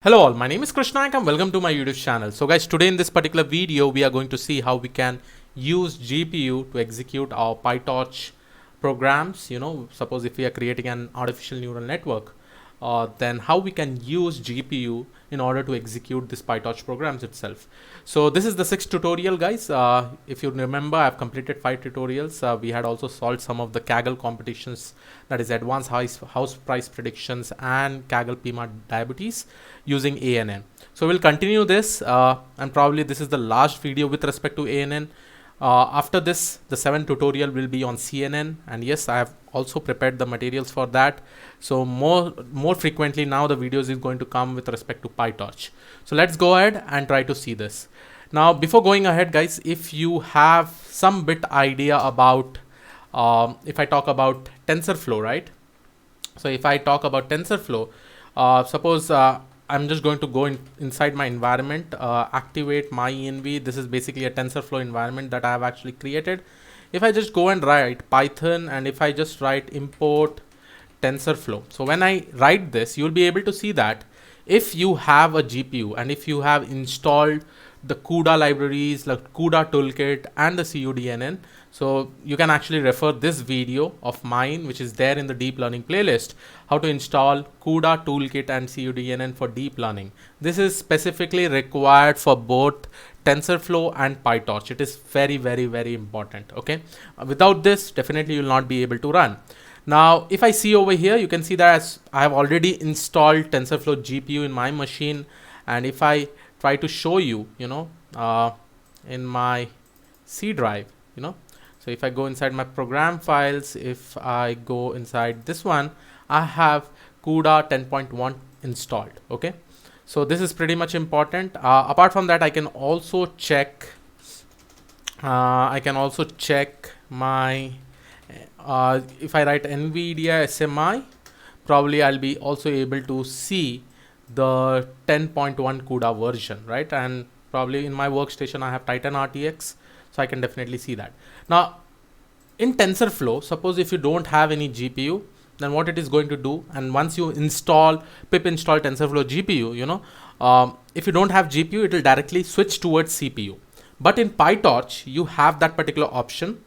Hello all, my name is Krishna and welcome to my YouTube channel. So guys, today in this particular video, we are going to see how we can use GPU to execute our PyTorch programs. Suppose if we are creating an artificial neural network, then how we can use GPU in order to execute this PyTorch programs itself. So this is the sixth tutorial, guys. If you remember, I've completed 5 tutorials. We had also solved some of the Kaggle competitions, that is advanced house price predictions and Kaggle PIMA diabetes using ANN. So we'll continue this and probably this is the last video with respect to ANN. After this, the 7th tutorial will be on CNN, and yes, I have also prepared the materials for that. So more frequently now the videos is going to come with respect to PyTorch. So let's go ahead and try to see this. Now before going ahead, guys, if you have some bit idea about if I talk about TensorFlow, right? So if I talk about TensorFlow, suppose I'm just going to go inside my environment, activate my env. This is basically a TensorFlow environment that I have actually created. If I just go and write Python, and if I just write import TensorFlow, so when I write this, you'll be able to see that if you have a GPU and if you have installed the CUDA libraries like CUDA toolkit and the CUDNN, so you can actually refer this video of mine, which is there in the deep learning playlist, how to install CUDA toolkit and CUDNN for deep learning. This is specifically required for both TensorFlow and PyTorch. It is very, very, very important. Okay, without this, definitely you will not be able to run. Now, if I see over here, you can see that I have already installed TensorFlow GPU in my machine, and if I try to show you, in my C drive, so if I go inside my program files, if I go inside this one, I have CUDA 10.1 installed. Okay, so this is pretty much important. Apart from that, I can also check my if I write NVIDIA SMI, probably I'll be also able to see the 10.1 CUDA version, right? And probably in my workstation I have Titan RTX, so I can definitely see that. Now in TensorFlow, suppose if you don't have any GPU, then what it is going to do, and once you pip install TensorFlow GPU, if you don't have GPU, it will directly switch towards CPU. But in PyTorch, you have that particular option.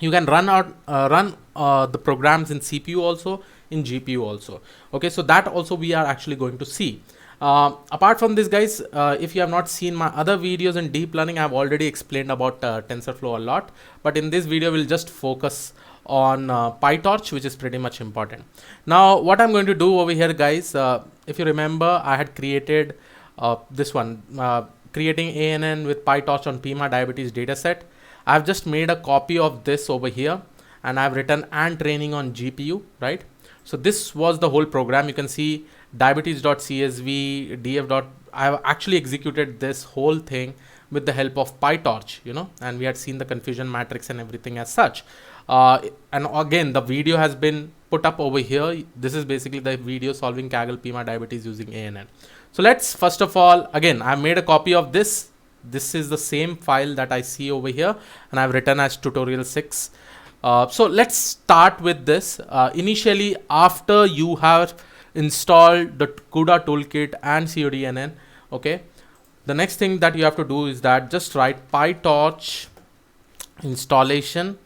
You can run the programs in CPU also, in GPU also. Okay, so that also we are actually going to see. Apart from this, guys, if you have not seen my other videos in deep learning, I have already explained about TensorFlow a lot, but in this video we'll just focus on PyTorch, which is pretty much important. Now what I'm going to do over here, guys, if you remember, I had created this one, creating ANN with PyTorch on PIMA diabetes dataset. I've just made a copy of this over here, and I've written and training on GPU, right? So this was the whole program. You can see diabetes.csv, df. I've actually executed this whole thing with the help of PyTorch, and we had seen the confusion matrix and everything as such. And again, the video has been put up over here. This is basically the video solving Kaggle PIMA diabetes using ANN. So let's first of all, again, I made a copy of this. This is the same file that I see over here, and I've written as tutorial 6. So let's start with this. Initially, after you have installed the CUDA toolkit and CUDNN, okay, the next thing that you have to do is that just write PyTorch installation,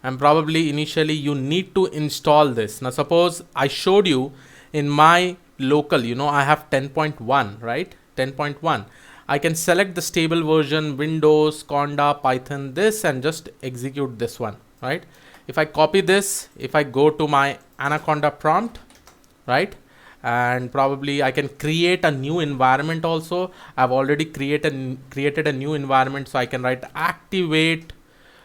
and probably initially you need to install this. Now suppose I showed you in my local, I have 10.1, right? 10.1. I can select the stable version, Windows, Conda, Python, this, and just execute this one, right? If I copy this, if I go to my Anaconda prompt, right, and probably I can create a new environment also. I've already created a new environment, so I can write activate.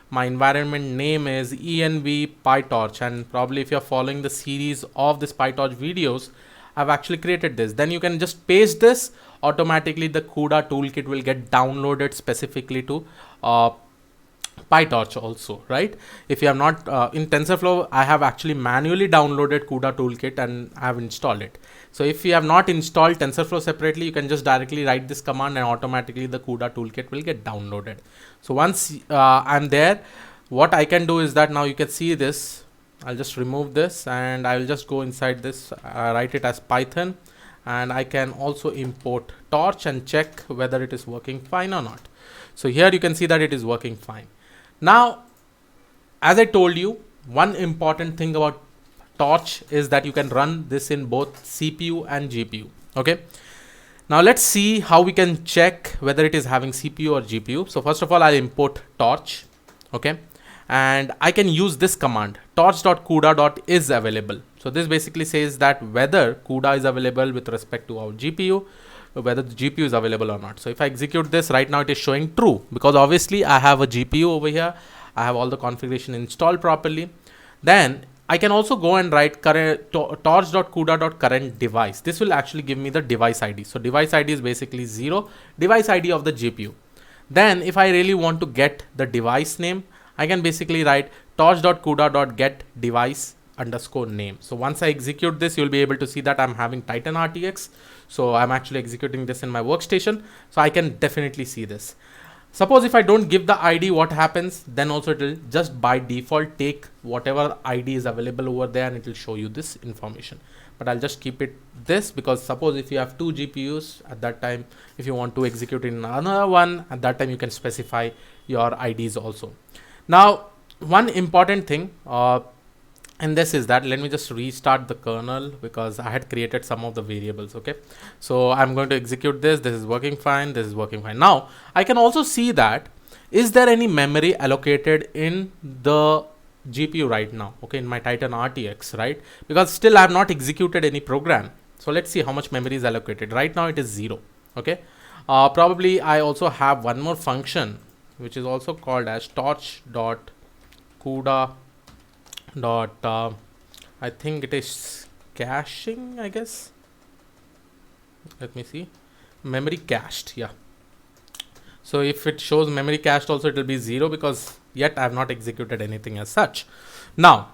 My environment name is env PyTorch, and probably if you're following the series of this PyTorch videos, I've actually created this. Then you can just paste this. Automatically the CUDA toolkit will get downloaded specifically to PyTorch also, right? If you have not in TensorFlow, I have actually manually downloaded CUDA toolkit and I have installed it. So if you have not installed TensorFlow separately, you can just directly write this command and automatically the CUDA toolkit will get downloaded. So once I'm there, what I can do is that now you can see this. I'll just remove this and I will just go inside this, write it as Python, and I can also import torch and check whether it is working fine or not. So here you can see that it is working fine. Now, as I told you, one important thing about torch is that you can run this in both CPU and GPU. Okay. Now let's see how we can check whether it is having CPU or GPU. So first of all, I'll import torch. Okay. And I can use this command, torch.cuda.is available. So this basically says that whether CUDA is available with respect to our GPU, whether the GPU is available or not. So if I execute this right now, it is showing true because obviously I have a GPU over here. I have all the configuration installed properly. Then I can also go and write torch.cuda.current device. This will actually give me the device ID. So device ID is basically 0, device ID of the GPU. Then if I really want to get the device name, I can basically write torch.cuda.get device underscore name. So once I execute this, you'll be able to see that I'm having Titan RTX. So I'm actually executing this in my workstation. So I can definitely see this. Suppose if I don't give the ID, what happens? Then also it will just by default take whatever ID is available over there and it will show you this information. But I'll just keep it this because suppose if you have 2 GPUs at that time, if you want to execute in another one, at that time you can specify your IDs also. Now, one important thing and this is that, let me just restart the kernel because I had created some of the variables. Okay, so I'm going to execute this. This is working fine. This is working fine. Now I can also see that is there any memory allocated in the GPU right now? Okay, in my Titan RTX, right? Because still I have not executed any program. So let's see how much memory is allocated. Right now it is 0. Okay, probably I also have one more function which is also called as torch.cuda. I think it is caching, I guess. Let me see. Memory cached, yeah. So if it shows memory cached also, it will be 0 because yet I have not executed anything as such. Now,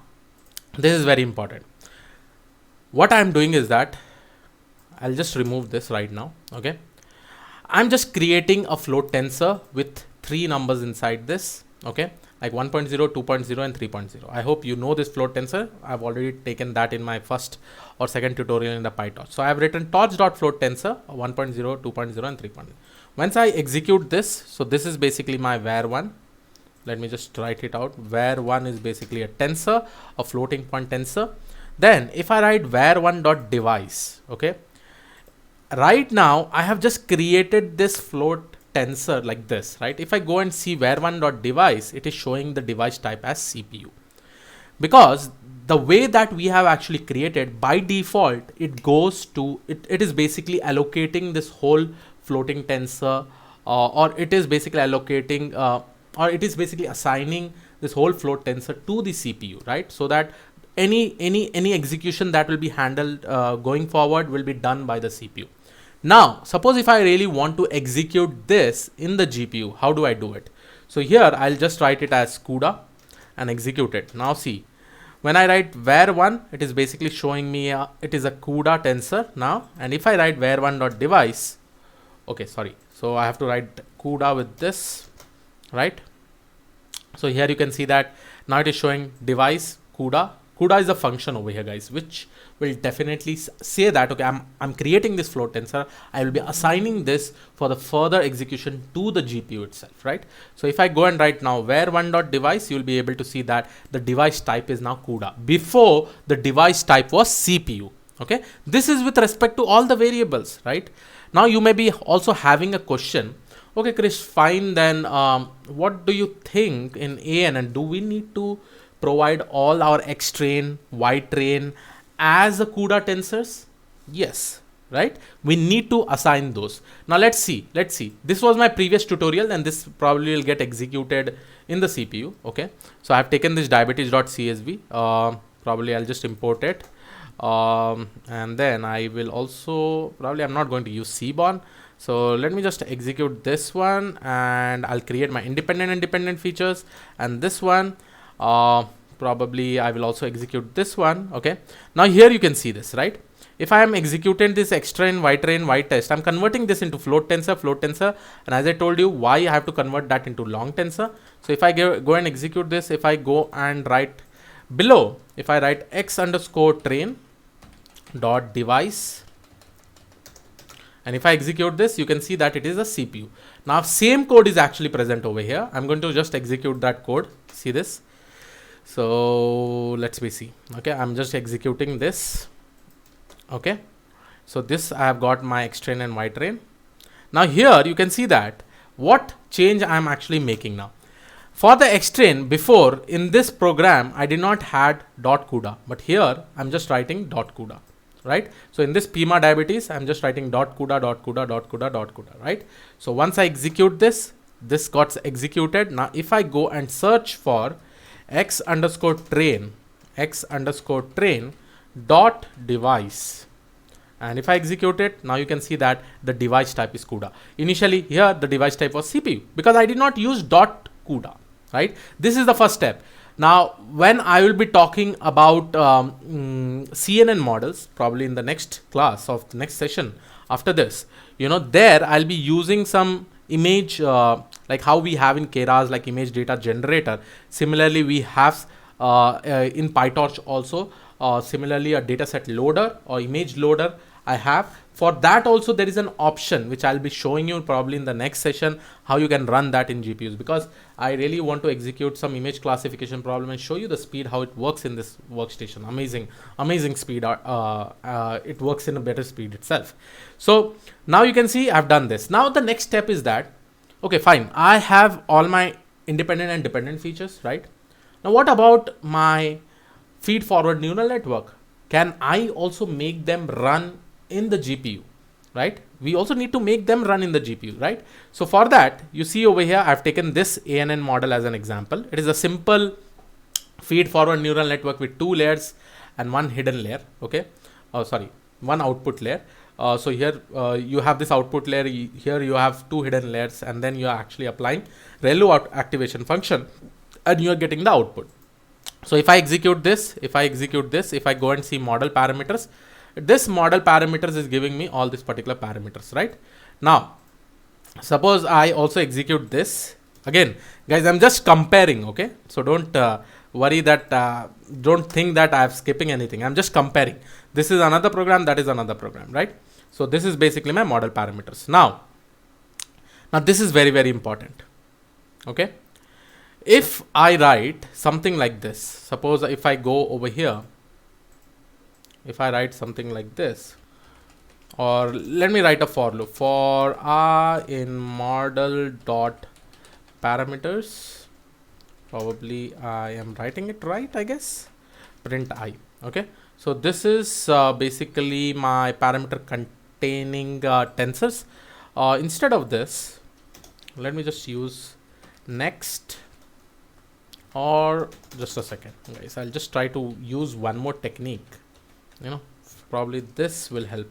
this is very important. What I am doing is that I'll just remove this right now. Okay, I'm just creating a float tensor with 3 numbers inside this. Okay, like 1.0, 2.0 and 3.0. I hope you know this float tensor. I've already taken that in my first or second tutorial in the PyTorch. So I have written torch.float tensor 1.0, 2.0 and 3.0. Once I execute this, so this is basically my var1. Let me just write it out. var1 is basically a tensor, a floating point tensor. Then if I write var1.device, okay, right now I have just created this float tensor like this, right? If I go and see var1.device, it is showing the device type as CPU because the way that we have actually created by default, it goes to it is basically allocating this whole floating tensor or it is basically allocating or it is basically assigning this whole float tensor to the CPU, right? So that any execution that will be handled going forward will be done by the CPU. Now, suppose if I really want to execute this in the GPU, how do I do it? So here I'll just write it as CUDA and execute it. Now see, when I write var1, it is basically showing me it is a CUDA tensor now. And if I write var1.device, okay, sorry. So I have to write CUDA with this, right? So here you can see that now it is showing device CUDA. CUDA is a function over here, guys, which will definitely say that, okay, I'm creating this float tensor. I will be assigning this for the further execution to the GPU itself, right? So if I go and write now var1.device, you'll be able to see that the device type is now CUDA. Before, the device type was CPU. Okay, this is with respect to all the variables, right? Now you may be also having a question. Okay, Krish, fine. Then what do you think in AN, and do we need to provide all our X train, Y train as a CUDA tensors? Yes, right? We need to assign those. Now let's see. This was my previous tutorial and this probably will get executed in the CPU. Okay, so I've taken this diabetes.csv. Probably I'll just import it. And then I will also probably I'm not going to use cborn. So let me just execute this one and I'll create my independent features, and this one probably I will also execute this one. Okay, now here you can see this, right? If I am executing this X train, Y test, I'm converting this into float tensor, and as I told you, why I have to convert that into long tensor. So if I go and execute this, if I go and write below, if I write X underscore train dot device And if I execute this, you can see that it is a CPU. Now same code is actually present over here. I'm going to just execute that code. See this? So let's see. Okay, I'm just executing this. Okay, so this I have got my xtrain and ytrain. Now here you can see that what change I'm actually making now. For the xtrain, before in this program I did not had .CUDA, but here I'm just writing .CUDA, right? So in this Pima diabetes, I'm just writing .CUDA, .CUDA, .CUDA, .CUDA, right? So once I execute this, this got executed. Now if I go and search for x_train dot device, and if I execute it, now you can see that the device type is CUDA. Initially here the device type was CPU because I did not use .CUDA, right? This is the first step. Now when I will be talking about CNN models, probably in the next class of the next session after this, you know, there I'll be using some image like how we have in Keras, like image data generator. Similarly we have in PyTorch also similarly a dataset loader or image loader I have. For that also there is an option which I'll be showing you probably in the next session, how you can run that in GPUs, because I really want to execute some image classification problem and show you the speed, how it works in this workstation. Amazing speed. It works in a better speed itself. So now you can see I've done this. Now the next step is that, okay, fine, I have all my independent and dependent features, right? Now what about my feed forward neural network? Can I also make them run in the GPU, right? We also need to make them run in the GPU, right? So for that, you see over here, I've taken this ANN model as an example. It is a simple feed forward neural network with 2 layers and 1 hidden layer. Okay. Sorry, 1 output layer. So here you have this output layer. Here you have 2 hidden layers, and then you are actually applying ReLU activation function, and you are getting the output. So if I execute this, if I go and see model parameters, this model parameters is giving me all these particular parameters, right? Now, suppose I also execute this again, guys, I'm just comparing. Okay. So don't worry that, don't think that I'm skipping anything. I'm just comparing. This is another program, that is another program, right? So this is basically my model parameters. Now this is very, very important. Okay. If I write something like this, suppose if I go over here, if I write something like this, or let me write a for loop for I in model dot parameters, probably I am writing it right, I guess, print I. Okay, so this is basically my parameter containing tensors. Instead of this, let me just use next, or just a second, guys, I'll just try to use one more technique. You know, probably this will help,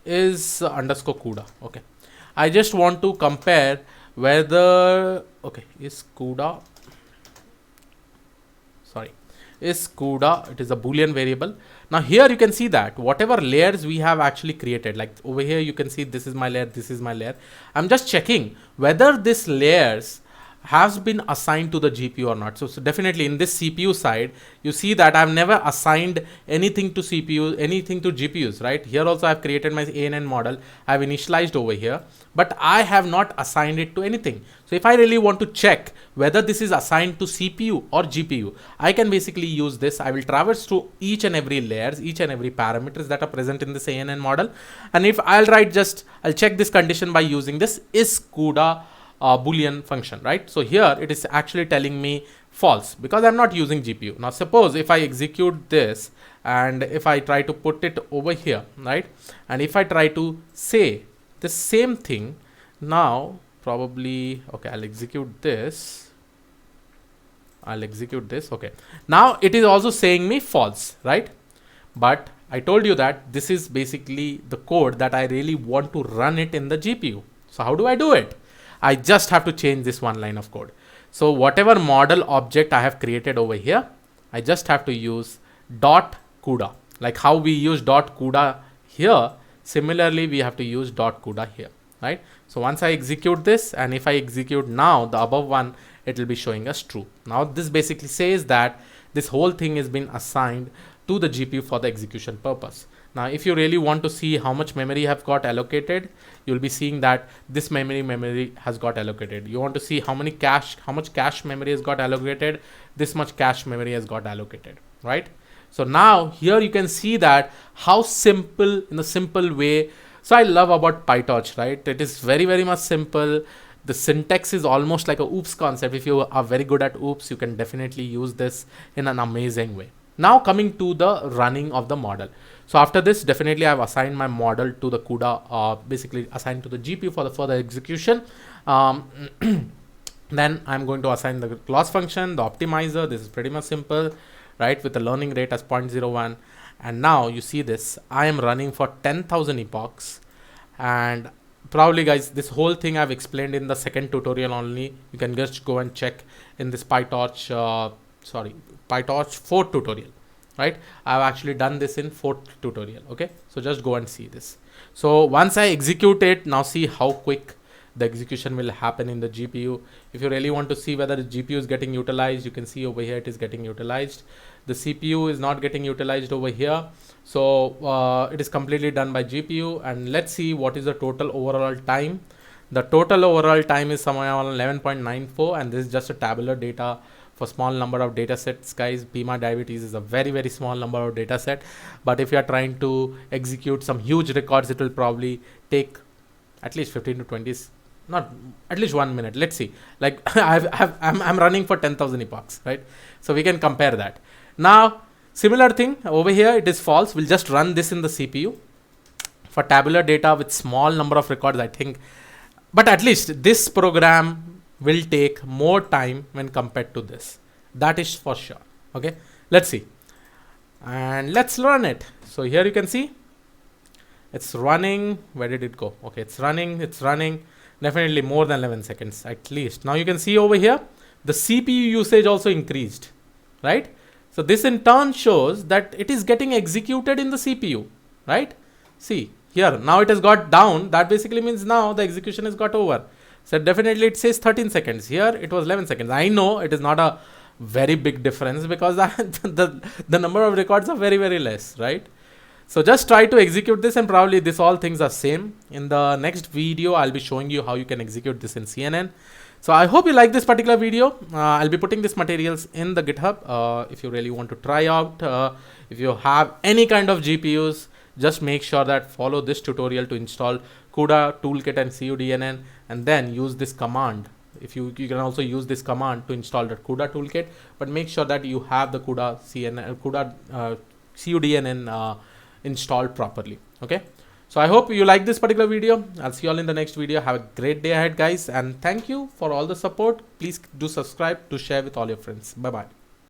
is underscore CUDA. Okay, I just want to compare whether, okay, is CUDA, it is a Boolean variable. Now here you can see that whatever layers we have actually created, like over here you can see this is my layer, this is my layer. I'm just checking whether this layers has been assigned to the GPU or not. So definitely in this CPU side, you see that I've never assigned anything to CPU, anything to GPUs, right? Here also I've created my ANN model. I've initialized over here, but I have not assigned it to anything. So if I really want to check whether this is assigned to CPU or GPU, I can basically use this. I will traverse through each and every layers, each and every parameters that are present in this ANN model. And if I'll check this condition by using this is CUDA Boolean function, right? So here it is actually telling me false because I'm not using GPU. Now suppose if I execute this and if I try to put it over here, right? And if I try to say the same thing now, probably, okay, I'll execute this. Okay, now it is also saying me false, right? But I told you that this is basically the code that I really want to run it in the GPU. So how do I do it? I just have to change this one line of code. So whatever model object I have created over here, I just have to use .CUDA. Like how we use .CUDA here, similarly we have to use .CUDA here, right? So once I execute this, and if I execute now the above one, it will be showing us true. Now this basically says that this whole thing has been assigned to the GPU for the execution purpose. Now, if you really want to see how much memory have got allocated, you'll be seeing that this memory has got allocated. You want to see how much cache memory has got allocated, this much cache memory has got allocated, right? So now here you can see that how simple, in a simple way. So I love about PyTorch, right? It is very, very much simple. The syntax is almost like a OOPS concept. If you are very good at OOPS, you can definitely use this in an amazing way. Now coming to the running of the model. So after this, definitely I've assigned my model to the CUDA, basically assigned to the GPU for the further execution. Then I'm going to assign the loss function, the optimizer. This is pretty much simple, right? With the learning rate as 0.01. And now you see this, I am running for 10,000 epochs. And probably guys, this whole thing I've explained in the second tutorial only. You can just go and check in this PyTorch, PyTorch 4th tutorial, right? I've actually done this in 4th tutorial. Okay, so just go and see this. So once I execute it, now see how quick the execution will happen in the GPU. If you really want to see whether the GPU is getting utilized, you can see over here it is getting utilized. The CPU is not getting utilized over here. So it is completely done by GPU. And let's see what is the total overall time. The total overall time is somewhere around 11.94, and this is just a tabular data for small number of data sets, guys. Pima diabetes is a very, very small number of data set, but if you are trying to execute some huge records, it will probably take at least 15 to 20, not at least 1 minute. Let's see, like I'm running for 10,000 epochs, right? So we can compare that. Now similar thing over here, it is false. We'll just run this in the CPU for tabular data with small number of records, I think, but at least this program will take more time when compared to this. That is for sure. Okay, let's see. And let's run it. So here you can see it's running. Where did it go? Okay, it's running. Definitely more than 11 seconds at least. Now you can see over here, the CPU usage also increased, right? So this in turn shows that it is getting executed in the CPU, right? See here, now it has got down. That basically means now the execution has got over. So definitely it says 13 seconds. Here it was 11 seconds. I know it is not a very big difference because the number of records are very, very less, right? So just try to execute this, and probably this all things are same. In the next video, I'll be showing you how you can execute this in CNN. So I hope you like this particular video. I'll be putting these materials in the GitHub. If you really want to try out, if you have any kind of GPUs, just make sure that follow this tutorial to install CUDA toolkit and CUDNN, and then use this command. If you can also use this command to install the CUDA toolkit, but make sure that you have the CUDNN installed properly. Okay, so I hope you like this particular video. I'll see you all in the next video. Have a great day ahead, guys, and thank you for all the support. Please do subscribe to share with all your friends. Bye bye.